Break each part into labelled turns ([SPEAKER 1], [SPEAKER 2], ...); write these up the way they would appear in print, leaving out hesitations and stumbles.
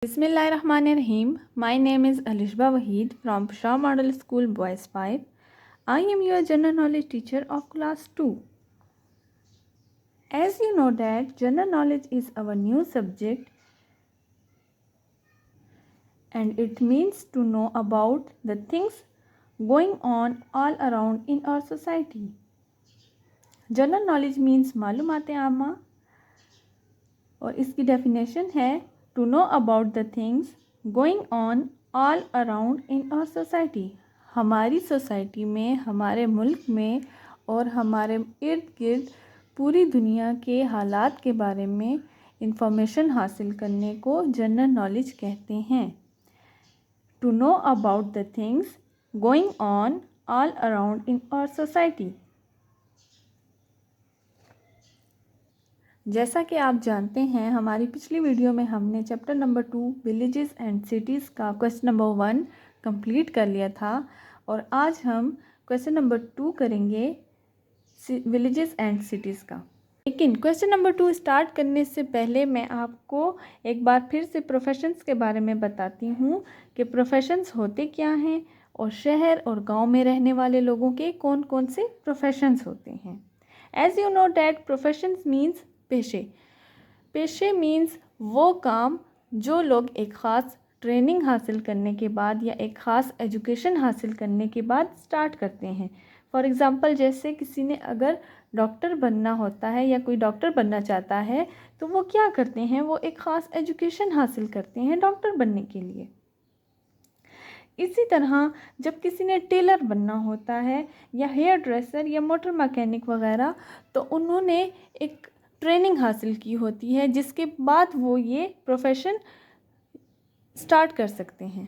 [SPEAKER 1] Bismillahirrahmanirrahim. My name is Alishba Waheed from Shaw Model School Boys 5. I am your general knowledge teacher of class 2. As you know that general knowledge is our new subject and it means to know about the things going on all around in our society. General knowledge means मालूमात आमा और इसकी definition है to know about the things going on all around in our society. हमारी society में, हमारे मुल्क में और हमारे इर्द गिर्द पूरी दुनिया के हालात के बारे में इंफॉर्मेशन हासिल करने को जनरल नॉलेज कहते हैं. To know about the things going on all around in our society. जैसा कि आप जानते हैं, हमारी पिछली वीडियो में हमने chapter number 2 villages and cities का क्वेश्चन नंबर 1 कंप्लीट कर लिया था और आज हम क्वेश्चन नंबर 2 करेंगे विलेजेस एंड सिटीज़ का. लेकिन क्वेश्चन नंबर 2 स्टार्ट करने से पहले मैं आपको एक बार फिर से प्रोफेशंस के बारे में बताती हूँ कि प्रोफेशंस होते क्या हैं और शहर और गांव में रहने वाले लोगों के कौन कौन से प्रोफेशंस होते हैं. As you know that professions means पेशे मीन्स वो काम जो लोग एक ख़ास ट्रेनिंग हासिल करने के बाद या एक ख़ास एजुकेशन हासिल करने के बाद स्टार्ट करते हैं. फॉर एग्ज़ाम्पल, जैसे किसी ने अगर डॉक्टर बनना होता है या कोई डॉक्टर बनना चाहता है तो वो क्या करते हैं, वो एक ख़ास एजुकेशन हासिल करते हैं डॉक्टर बनने के लिए. इसी तरह जब किसी ने टेलर बनना होता है या हेयर ड्रेसर या मोटर मैकेनिक वगैरह, तो उन्होंने एक ट्रेनिंग हासिल की होती है जिसके बाद वो ये प्रोफेशन स्टार्ट कर सकते हैं.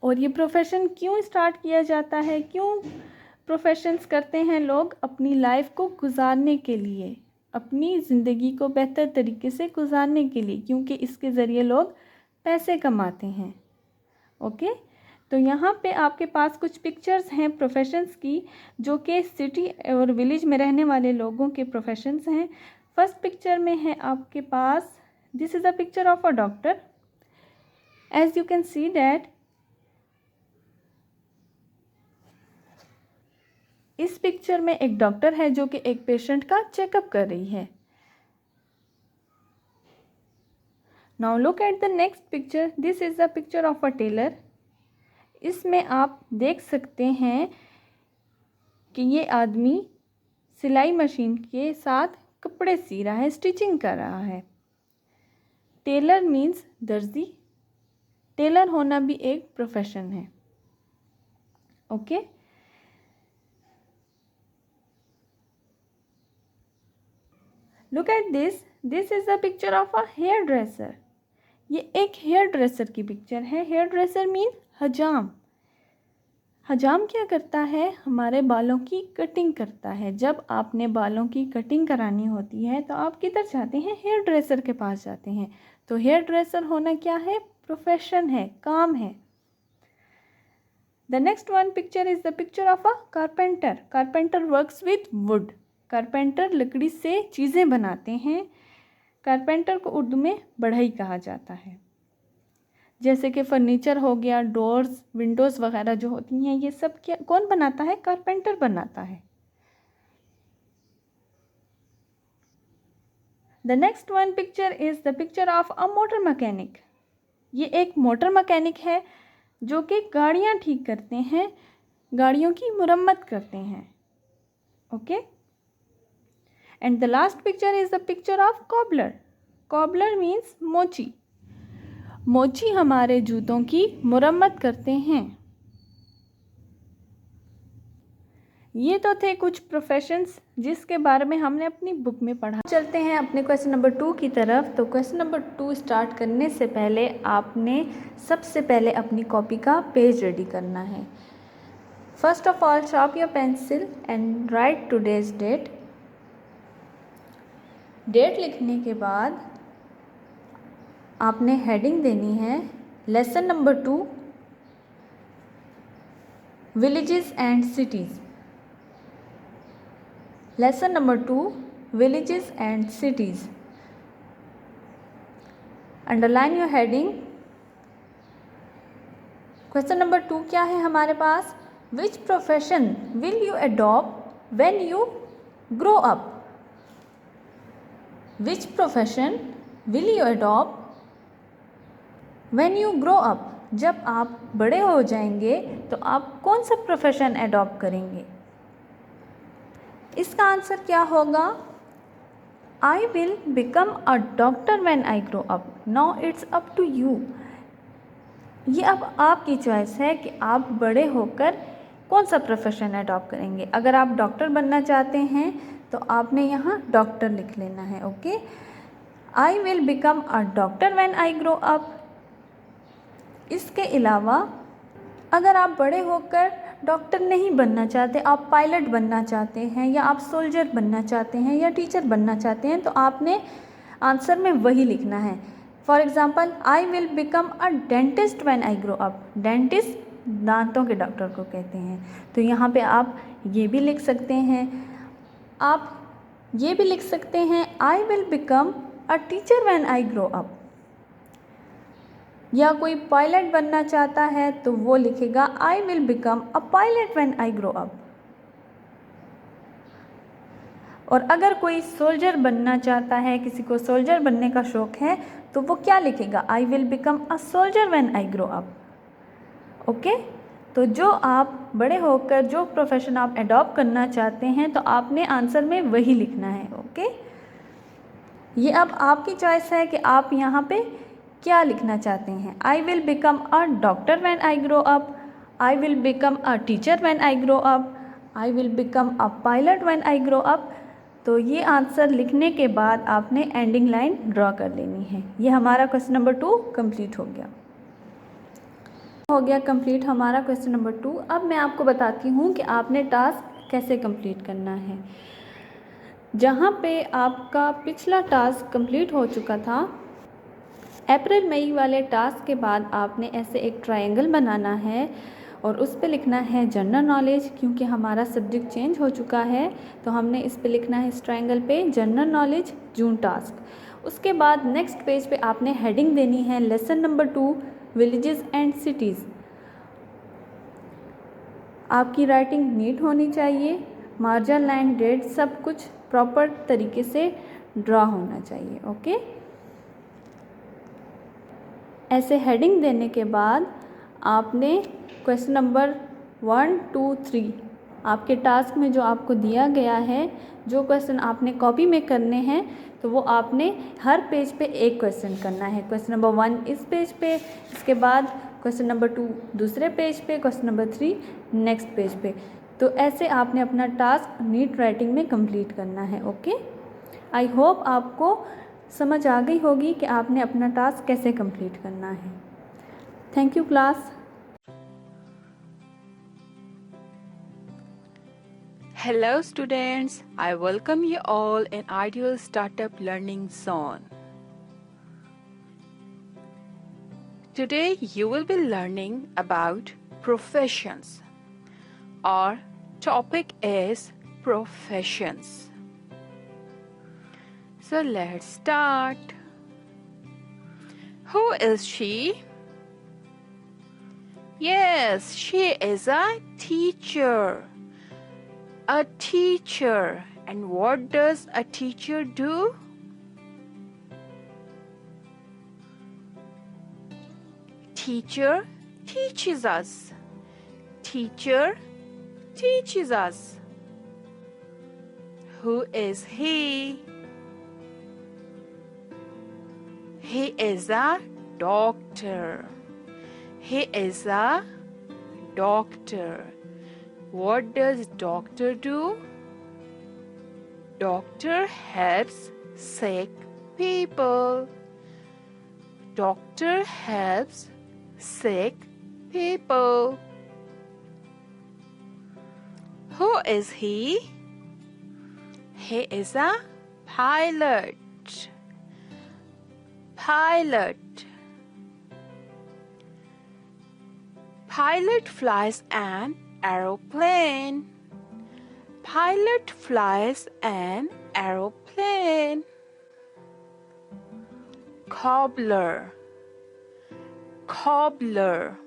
[SPEAKER 1] और ये प्रोफेशन क्यों स्टार्ट किया जाता है, क्यों प्रोफेशंस करते हैं लोग? अपनी लाइफ को गुजारने के लिए, अपनी ज़िंदगी को बेहतर तरीके से गुजारने के लिए, क्योंकि इसके ज़रिए लोग पैसे कमाते हैं. ओके, तो यहाँ पे आपके पास कुछ पिक्चर्स हैं प्रोफेशंस की जो कि सिटी और विलेज में रहने वाले लोगों के प्रोफेशंस हैं. फर्स्ट पिक्चर में है आपके पास, this is a picture of a doctor. As you can see that is picture में एक डॉक्टर है जो कि एक पेशेंट का चेकअप कर रही है. Now look at the next picture. This is the picture of a tailor. इसमें आप देख सकते हैं कि ये आदमी सिलाई मशीन के साथ कपड़े सी रहा है, स्टिचिंग कर रहा है. टेलर मीन्स दर्जी. टेलर होना भी एक प्रोफेशन है. Okay, look at this. This is the picture of a hair dresser. ये एक हेयर ड्रेसर की पिक्चर है. हेयर ड्रेसर मीन हजाम. हजाम क्या करता है? हमारे बालों की कटिंग करता है. जब आपने बालों की कटिंग करानी होती है तो आप किधर जाते हैं? हेयर ड्रेसर के पास जाते हैं. तो हेयर ड्रेसर होना क्या है? प्रोफेशन है, काम है. The next one picture is the picture of a carpenter. Carpenter works with would. Carpenter लकड़ी से चीज़ें बनाते हैं. कारपेंटर को उर्दू में बढ़ई कहा जाता है. जैसे कि फर्नीचर हो गया, डोर्स, विंडोज़ वगैरह जो होती हैं, ये सब क्या कौन बनाता है? कारपेंटर बनाता है. The next one picture is the picture of a motor mechanic. ये एक मोटर मैकेनिक है जो कि गाड़ियाँ ठीक करते हैं, गाड़ियों की मुरम्मत करते हैं. Okay, and the last picture is the picture of cobbler. Cobbler means मोची. मोची हमारे जूतों की मुरम्मत करते हैं. ये तो थे कुछ प्रोफेशंस जिसके बारे में हमने अपनी बुक में पढ़ा. चलते हैं अपने क्वेश्चन नंबर 2 की तरफ. तो क्वेश्चन नंबर 2 स्टार्ट करने से पहले आपने सबसे पहले अपनी कॉपी का पेज रेडी करना है. First of all sharp your pencil and write today's date. Date लिखने के बाद आपने हेडिंग देनी है lesson number 2 villages and cities. Lesson number 2 villages and cities. Underline your heading. Question number 2 क्या है हमारे पास? Which profession will you adopt when you grow up? Which profession will you adopt when you grow up? जब आप बड़े हो जाएंगे तो आप कौन सा प्रोफेशन अडॉप्ट करेंगे? इसका आंसर क्या होगा? I will become a doctor when I grow up. Now it's up to you. ये अब आपकी चॉइस है कि आप बड़े होकर कौन सा प्रोफेशन अडॉप्ट करेंगे। अगर आप डॉक्टर बनना चाहते हैं तो आपने यहाँ डॉक्टर लिख लेना है। Okay, I will become a doctor when I grow up. इसके अलावा अगर आप बड़े होकर डॉक्टर नहीं बनना चाहते, आप पायलट बनना चाहते हैं या आप सोल्जर बनना चाहते हैं या टीचर बनना चाहते हैं, तो आपने आंसर में वही लिखना है। For example, I will become a dentist when I grow up. Dentist दांतों के डॉक्टर को कहते हैं। तो यहाँ पे आप ये भी लिख सकते हैं। आप ये भी लिख सकते हैं, आई will become a teacher when I grow up. या कोई पायलट बनना चाहता है तो वो लिखेगा, आई will become a pilot when I grow up. और अगर कोई सोल्जर बनना चाहता है, किसी को सोल्जर बनने का शौक़ है, तो वो क्या लिखेगा? आई will become a soldier when I grow up. Okay, तो जो आप बड़े होकर जो प्रोफेशन आप अडॉप्ट करना चाहते हैं तो आपने आंसर में वही लिखना है। ओके, ये अब आपकी चॉइस है कि आप यहाँ पे क्या लिखना चाहते हैं। आई will become a doctor when I grow up, I will become a teacher when I grow up, I will become a pilot when I grow up. तो ये आंसर लिखने के बाद आपने एंडिंग लाइन ड्रॉ कर लेनी है। ये हमारा क्वेश्चन नंबर 2 कंप्लीट हो गया कंप्लीट हमारा क्वेश्चन नंबर 2। अब मैं आपको बताती हूँ कि आपने टास्क कैसे कंप्लीट करना है। जहाँ पे आपका पिछला टास्क कंप्लीट हो चुका था, अप्रैल मई वाले टास्क के बाद आपने ऐसे एक ट्रायंगल बनाना है और उस पे लिखना है जनरल नॉलेज। क्योंकि हमारा सब्जेक्ट चेंज हो चुका है तो हमने इस पे लिखना है, इस ट्रायंगल पे, जनरल नॉलेज जून टास्क। उसके बाद नेक्स्ट पेज पे आपने हेडिंग देनी है lesson number 2 villages and cities. आपकी राइटिंग नीट होनी चाहिए, मार्जिन लाइन, डेट, सब कुछ प्रॉपर तरीके से ड्रा होना चाहिए। ओके, ऐसे हेडिंग देने के बाद आपने क्वेश्चन नंबर 1, 2, 3 आपके टास्क में जो आपको दिया गया है, जो क्वेश्चन आपने कॉपी में करने हैं, तो वो आपने हर पेज पे एक क्वेश्चन करना है। क्वेश्चन नंबर 1 इस पेज पे, इसके बाद क्वेश्चन नंबर 2 दूसरे पेज पे, क्वेश्चन नंबर 3 नेक्स्ट पेज पे। तो ऐसे आपने अपना टास्क नीट राइटिंग में कंप्लीट करना है। ओके, आई होप आपको समझ आ गई होगी कि आपने अपना टास्क कैसे कंप्लीट करना है। Thank you class.
[SPEAKER 2] Hello students, I welcome you all in Ideal Startup Learning Zone. Today you will be learning about professions. Our topic is professions. So let's start. Who is she? Yes, she is a teacher. A teacher. And what does a teacher do? Teacher teaches us. Teacher teaches us. Who is he? He is a doctor. He is a doctor. What does doctor do? Doctor helps sick people. Doctor helps sick people. Who is he? He is a pilot. Pilot. Pilot flies an aeroplane. Pilot flies an aeroplane. cobbler, cobbler.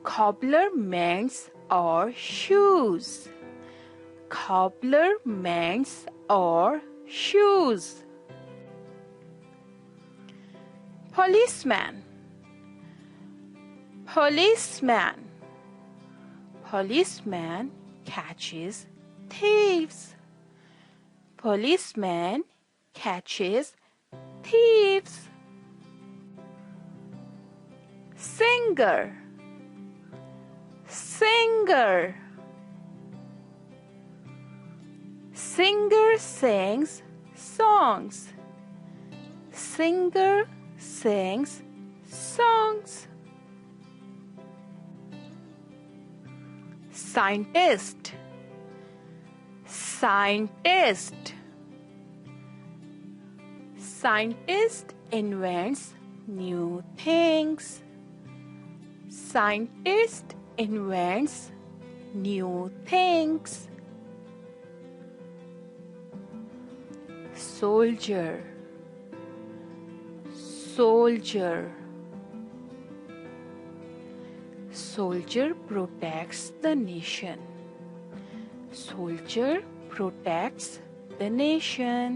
[SPEAKER 2] Cobbler mends our shoes. Cobbler mends our shoes. Policeman, policeman. Policeman catches thieves. Policeman catches thieves. Singer, singer. Singer sings songs. Singer sings songs. Scientist, scientist. Scientist invents new things. Scientist invents new things. Soldier, soldier. Soldier protects the nation. Soldier protects the nation.